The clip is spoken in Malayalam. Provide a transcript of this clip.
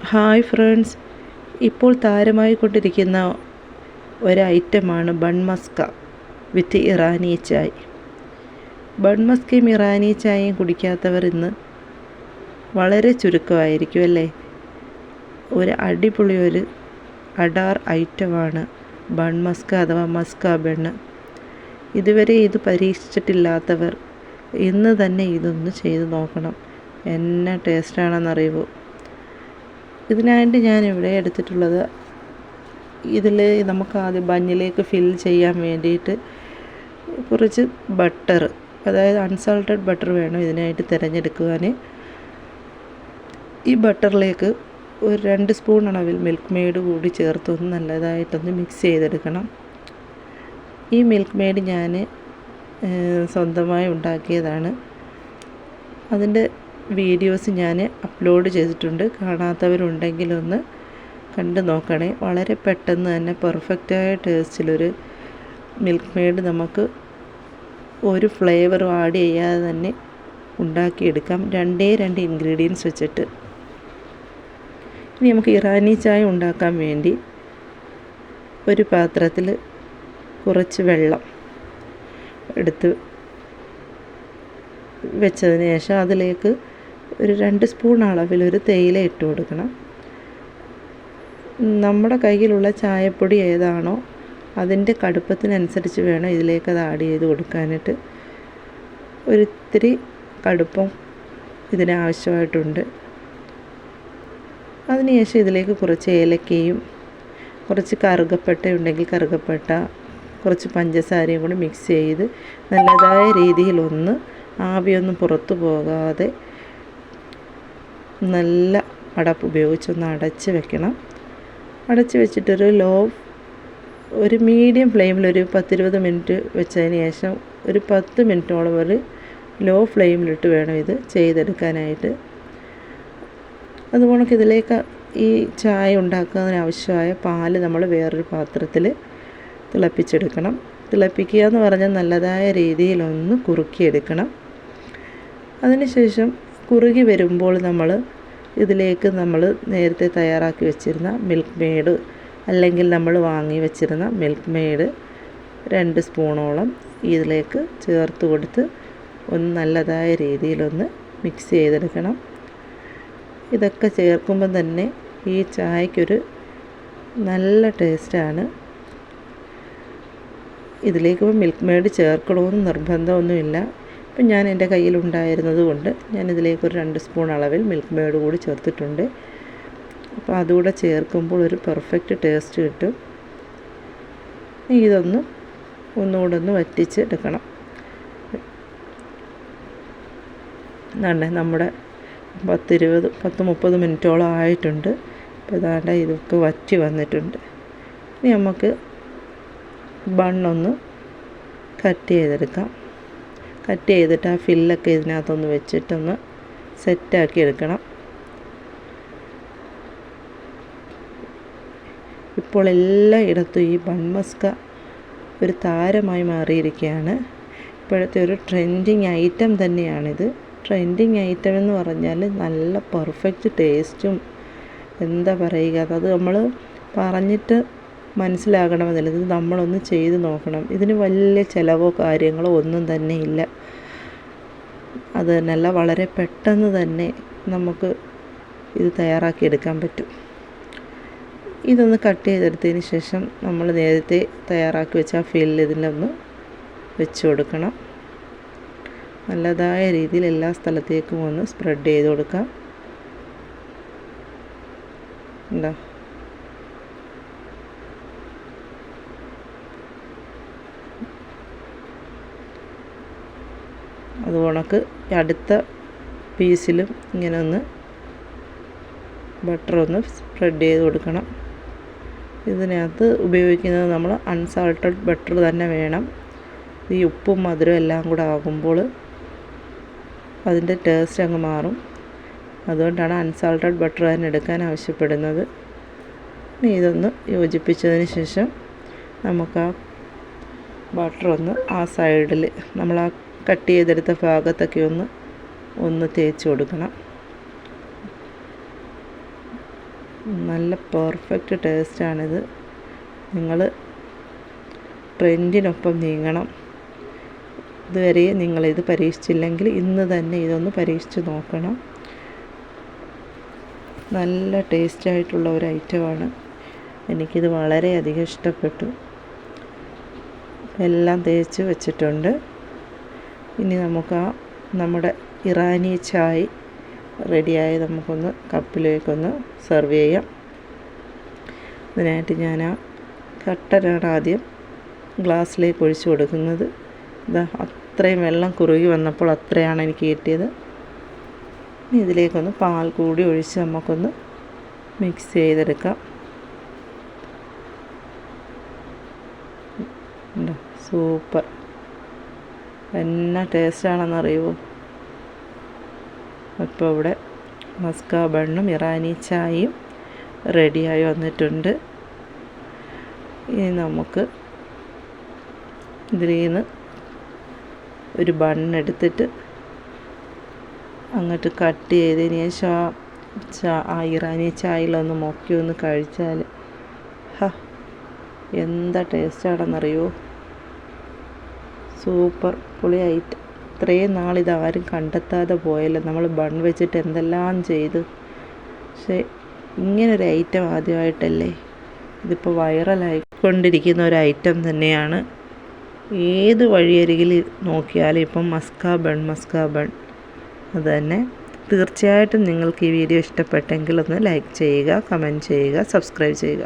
ഹായ് ഫ്രണ്ട്സ്, ഇപ്പോൾ താരമായിക്കൊണ്ടിരിക്കുന്ന ഒരു ഐറ്റമാണ് ബൺ മസ്ക വിത്ത് ഇറാനി ചായ്. ബൺ മസ്കയും ഇറാനി ചായയും കുടിക്കാത്തവർ ഇന്ന് വളരെ ചുരുക്കമായിരിക്കും അല്ലേ. ഒരു അടിപൊളി അഡാർ ഐറ്റമാണ് ബൺ മസ്ക അഥവാ മസ്ക ബണ്ണ്. ഇതുവരെ ഇത് പരീക്ഷിച്ചിട്ടില്ലാത്തവർ ഇന്ന് തന്നെ ഇതൊന്ന് ചെയ്ത് നോക്കണം. എന്നാ ടേസ്റ്റാണെന്നറിയുമോ. ഇതിനായിട്ട് ഞാനിവിടെ എടുത്തിട്ടുള്ളത്, ഇതിൽ നമുക്ക് ആദ്യം ബണ്ണിലേക്ക് ഫിൽ ചെയ്യാൻ വേണ്ടിയിട്ട് കുറച്ച് ബട്ടർ, അതായത് അൺസാൾട്ടഡ് ബട്ടർ വേണം ഇതിനായിട്ട് തിരഞ്ഞെടുക്കുവാൻ. ഈ ബട്ടറിലേക്ക് ഒരു 2 സ്പൂൺ അളവിൽ മിൽക്ക് മെയ്ഡ് കൂടി ചേർത്തൊന്ന് നല്ലതായിട്ടൊന്ന് മിക്സ് ചെയ്തെടുക്കണം. ഈ മിൽക്ക് മെയ്ഡ് ഞാൻ സ്വന്തമായി ഉണ്ടാക്കിയതാണ്. അതിൻ്റെ വീഡിയോസ് ഞാൻ അപ്ലോഡ് ചെയ്തിട്ടുണ്ട്. കാണാത്തവരുണ്ടെങ്കിലൊന്ന് കണ്ടു നോക്കണേ. വളരെ പെട്ടെന്ന് തന്നെ പെർഫെക്റ്റായ ടേസ്റ്റിലൊരു മിൽക്ക് മെയ്ഡ് നമുക്ക് ഒരു ഫ്ലേവറും ആഡ് ചെയ്യാതെ തന്നെ ഉണ്ടാക്കിയെടുക്കാം, 2 ഇൻഗ്രീഡിയൻസ് വെച്ചിട്ട്. ഇനി നമുക്ക് ഇറാനി ചായ ഉണ്ടാക്കാൻ വേണ്ടി ഒരു പാത്രത്തിൽ കുറച്ച് വെള്ളം എടുത്ത് വെച്ചതിന് ശേഷം അതിലേക്ക് ഒരു 2 സ്പൂൺ അളവിലൊരു തേയില ഇട്ട് കൊടുക്കണം. നമ്മുടെ കയ്യിലുള്ള ചായപ്പൊടി ഏതാണോ അതിൻ്റെ കടുപ്പത്തിനനുസരിച്ച് വേണം ഇതിലേക്ക് അത് ആഡ് ചെയ്ത് കൊടുക്കാനായിട്ട്. ഒരിത്തിരി കടുപ്പം ഇതിനാവശ്യമായിട്ടുണ്ട്. അതിനുശേഷം ഇതിലേക്ക് കുറച്ച് ഏലക്കയും കുറച്ച് കറുകപ്പട്ട ഉണ്ടെങ്കിൽ കറുകപ്പട്ട, കുറച്ച് പഞ്ചസാരയും കൂടി മിക്സ് ചെയ്ത് നല്ലതായ രീതിയിലൊന്ന് ആവിയൊന്നും പുറത്തു പോകാതെ നല്ല അടപ്പ് ഉപയോഗിച്ചൊന്ന് അടച്ച് വെക്കണം. അടച്ച് വെച്ചിട്ടൊരു ഒരു മീഡിയം ഫ്ലെയിമിൽ ഒരു 10-20 മിനിറ്റ് വെച്ചതിന് ശേഷം ഒരു 10 മിനിറ്റോളം ഒരു ലോ ഫ്ലെയിമിലിട്ട് വേണം ഇത് ചെയ്തെടുക്കാനായിട്ട്. അതുപോലെ ഇതിലേക്ക് ഈ ചായ ഉണ്ടാക്കുന്നതിനാവശ്യമായ പാല് നമ്മൾ വേറൊരു പാത്രത്തിൽ തിളപ്പിച്ചെടുക്കണം. തിളപ്പിക്കുക എന്ന് പറഞ്ഞാൽ നല്ലതായ രീതിയിലൊന്ന് കുറുക്കിയെടുക്കണം. അതിനുശേഷം കുറുകി വരുമ്പോൾ ഇതിലേക്ക് നമ്മൾ നേരത്തെ തയ്യാറാക്കി വെച്ചിരുന്ന മിൽക്ക് മെയ്ഡ്, അല്ലെങ്കിൽ നമ്മൾ വാങ്ങി വെച്ചിരുന്ന മിൽക്ക് മെയ്ഡ് 2 സ്പൂണോളം ഇതിലേക്ക് ചേർത്ത് കൊടുത്ത് ഒന്ന് നല്ലതായ രീതിയിലൊന്ന് മിക്സ് ചെയ്തെടുക്കണം. ഇതൊക്കെ ചേർക്കുമ്പം തന്നെ ഈ ചായക്കൊരു നല്ല ടേസ്റ്റാണ്. ഇതിലേക്ക് മിൽക്ക് മെയ്ഡ് ചേർക്കണമെന്ന് നിർബന്ധമൊന്നുമില്ല. ഇപ്പം ഞാൻ എൻ്റെ കയ്യിലുണ്ടായിരുന്നത് കൊണ്ട് ഞാനിതിലേക്ക് ഒരു 2 സ്പൂൺ അളവിൽ മിൽക്ക് മെയ്ഡ് കൂടി ചേർത്തിട്ടുണ്ട്. അപ്പോൾ അതുകൂടെ ചേർക്കുമ്പോൾ ഒരു പെർഫെക്റ്റ് ടേസ്റ്റ് കിട്ടും. ഒന്നുകൂടെ ഒന്ന് വറ്റിച്ചെടുക്കണം. നമ്മുടെ 10-30 മിനിറ്റോളം ആയിട്ടുണ്ട്. അപ്പോൾ ഇതൊക്കെ വറ്റി വന്നിട്ടുണ്ട്. ഇനി നമുക്ക് ബണ്ണൊന്ന് കട്ട് ചെയ്തെടുക്കാം. കട്ട് ചെയ്തിട്ട് ആ ഫില്ലൊക്കെ ഇതിനകത്തൊന്ന് വെച്ചിട്ടൊന്ന് സെറ്റാക്കി എടുക്കണം. ഇപ്പോൾ എല്ലായിടത്തും ഈ ബൺ മസ്ക ഒരു താരമായി മാറിയിരിക്കുകയാണ്. ഇപ്പോഴത്തെ ഒരു ട്രെൻഡിങ് ഐറ്റം തന്നെയാണിത്. ട്രെൻഡിങ് ഐറ്റം എന്ന് പറഞ്ഞാൽ നല്ല പെർഫെക്റ്റ് ടേസ്റ്റും, എന്താ പറയുക, അത് നമ്മൾ പറഞ്ഞിട്ട് മനസ്സിലാകണമെന്നില്ല. ഇത് നമ്മളൊന്ന് ചെയ്ത് നോക്കണം. ഇതിന് വലിയ ചിലവോ കാര്യങ്ങളോ ഒന്നും തന്നെ ഇല്ല. അത് തന്നെയല്ല, വളരെ പെട്ടെന്ന് തന്നെ നമുക്ക് ഇത് തയ്യാറാക്കിയെടുക്കാൻ പറ്റും. ഇതൊന്ന് കട്ട് ചെയ്തെടുത്തതിന് ശേഷം നമ്മൾ നേരത്തെ തയ്യാറാക്കി വെച്ച ആ ഫില്ല് ഇതിലൊന്ന് വെച്ച് കൊടുക്കണം. നല്ലതായ രീതിയിൽ എല്ലാ സ്ഥലത്തേക്കും ഒന്ന് സ്പ്രെഡ് ചെയ്ത് കൊടുക്കാം. എന്താ അത് ഉണക്ക് അടുത്ത പീസിലും ഇങ്ങനെ ഒന്ന് ബട്ടറൊന്ന് സ്പ്രെഡ് ചെയ്ത് കൊടുക്കണം. ഇതിനകത്ത് ഉപയോഗിക്കുന്നത് നമ്മൾ അൺസാൾട്ടഡ് ബട്ടർ തന്നെ വേണം. ഈ ഉപ്പും മധുരവും എല്ലാം കൂടെ ആകുമ്പോൾ അതിൻ്റെ ടേസ്റ്റ് അങ്ങ് മാറും. അതുകൊണ്ടാണ് അൺസാൾട്ടഡ് ബട്ടർ തന്നെ എടുക്കാൻ ആവശ്യപ്പെടുന്നത്. ഇനി ഇതൊന്ന് യോജിപ്പിച്ചതിന് ശേഷം നമുക്ക് ആ ബട്ടറൊന്ന് ആ സൈഡിൽ നമ്മൾ ആ കട്ട് ചെയ്തെടുത്ത ഭാഗത്തൊക്കെ ഒന്ന് തേച്ച് കൊടുക്കണം. നല്ല പെർഫെക്റ്റ് ടേസ്റ്റാണിത്. നിങ്ങൾ ട്രെൻഡിനൊപ്പം നീങ്ങണം. ഇതുവരെ നിങ്ങളിത് പരീക്ഷിച്ചില്ലെങ്കിൽ ഇന്ന് തന്നെ ഇതൊന്ന് പരീക്ഷിച്ച് നോക്കണം. നല്ല ടേസ്റ്റായിട്ടുള്ള ഒരു ഐറ്റമാണ്. എനിക്കിത് വളരെയധികം ഇഷ്ടപ്പെട്ടു. എല്ലാം തേച്ച് വെച്ചിട്ടുണ്ട്. ഇനി നമുക്ക് നമ്മുടെ ഇറാനി ചായ് റെഡിയായി നമുക്കൊന്ന് കപ്പിലേക്കൊന്ന് സെർവ് ചെയ്യാം. അതിനായിട്ട് ഞാൻ കട്ടനാണ് ആദ്യം ഗ്ലാസ്സിലേക്ക് ഒഴിച്ച് കൊടുക്കുന്നത്. ഇതാ അത്രയും വെള്ളം കുറുകി വന്നപ്പോൾ അത്രയാണ് എനിക്ക് കിട്ടിയത്. ഇനി ഇതിലേക്കൊന്ന് പാൽ കൂടി ഒഴിച്ച് നമുക്കൊന്ന് മിക്സ് ചെയ്തെടുക്കാം. സൂപ്പർ, എന്നാ ടേസ്റ്റാണെന്നറിയുമോ. അപ്പോൾ ഇവിടെ മസ്ക ബണ്ണും ഇറാനി ചായയും റെഡിയായി വന്നിട്ടുണ്ട്. ഇനി നമുക്ക് ഇതിൽ നിന്ന് ഒരു ബണ്ണെടുത്തിട്ട് അങ്ങോട്ട് കട്ട് ചെയ്തതിന് ശേഷം ആ ഇറാനി ചായയിലൊന്ന് മുക്കി ഒന്ന് കഴിച്ചാൽ എന്താ ടേസ്റ്റാണെന്നറിയുമോ. സൂപ്പർ പൊളി ഐറ്റം. ഇത്രയും നാളിതാരും കണ്ടെത്താതെ പോയല്ലോ. നമ്മൾ ബൺ വെച്ചിട്ട് എന്തെല്ലാം ചെയ്തു. പക്ഷേ ഇങ്ങനൊരു ഐറ്റം ആദ്യമായിട്ടല്ലേ. ഇതിപ്പോൾ വൈറലായിക്കൊണ്ടിരിക്കുന്ന ഒരു ഐറ്റം തന്നെയാണ്. ഏത് വഴിയരികിൽ നോക്കിയാലും ഇപ്പം മസ്ക ബൺ അത് തന്നെ. തീർച്ചയായിട്ടും നിങ്ങൾക്ക് ഈ വീഡിയോ ഇഷ്ടപ്പെട്ടെങ്കിൽ ഒന്ന് ലൈക്ക് ചെയ്യുക, കമൻറ്റ് ചെയ്യുക, സബ്സ്ക്രൈബ് ചെയ്യുക.